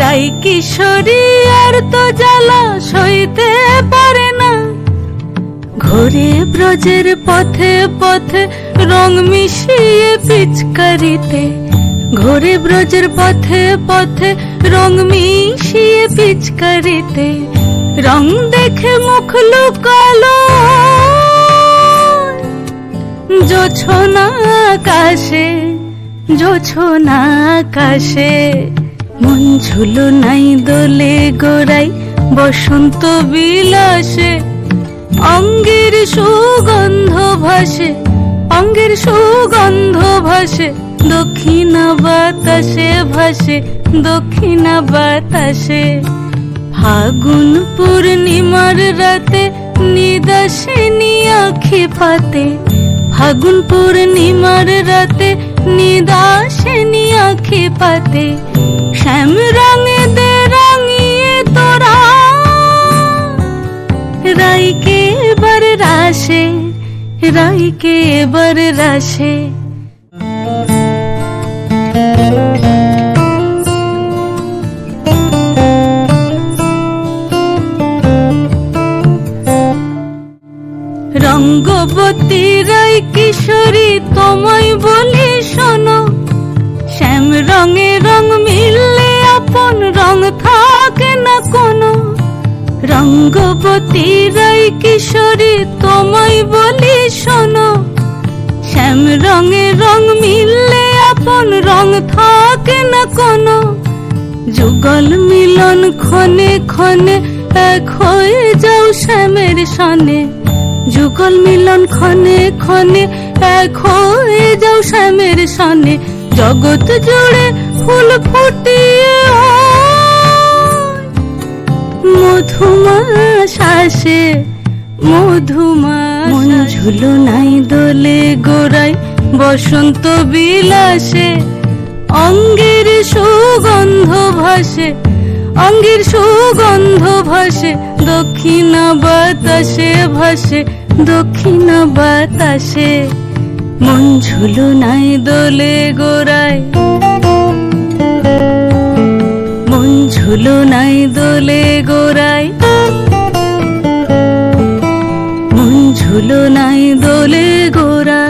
রাই কিশোরী আর তো জ্বালা সইতে পারে না। ঘোরে ব্রজের পথে পথে রং মিশিয়ে পিচকারিতে, ঘোরে ব্রজের পথে পথে রং মিশিয়ে পিচকারিতে। রং দেখে মুখ লুকালো জোছনা আকাশে, জোছনা আকাশে। মন ঝুলো নাই দোলে গোড়াই বসন্ত বিলাসে। অঙ্গের সুগন্ধ ভাসে, অঙ্গের সুগন্ধ ভাসে, দক্ষিণা বাতাসে ভাসে, দক্ষিণা বাতাসে। ফাগুন পূর্ণিমার রাতে নিদাসিনী আঁখি পাতে, ফাগুন পূর্ণিমার রাতে নিদাসিনী আঁখি পাতে। শ্যাম রঙে দে রাঙিয়ে তোরা রাইকে এবার রাশে, রাইকে এবার রাশে। রঙ্গবতী রাই কিশোরী তোমায় বলি শোনো, শ্যাম রঙে রং মিললে আপন রং থাকে না কোনো। রঙ্গবতী রাই কিশোরী তোমায় বলি শোনো, শ্যাম রঙে রং মিললে আপন রং থাকে না কোনো। যুগল মিলন ক্ষণে ক্ষণে এক হয়ে যাও শ্যামের সনে, যুগল মিলন ক্ষণে ক্ষণে এক হয়ে যাও শ্যামের সনে। জগৎ জুড়ে ফুল ফুটিয়ে মধুমাস আসে, মধুমাস। মন ঝুলো নাই দোলে গোড়াই বসন্ত বিলাসে। অঙ্গের সুগন্ধ ভাসে, অঙ্গের সুগন্ধ ভাসে, দক্ষিণা বাতাসে ভাসে, দক্ষিণা বাতাসে। মন ঝুলো নাই দোলে গোড়ায়, মন ঝুলো নাই দোলে গোড়ায়, মন ঝুলো নাই দোলে গোড়ায়।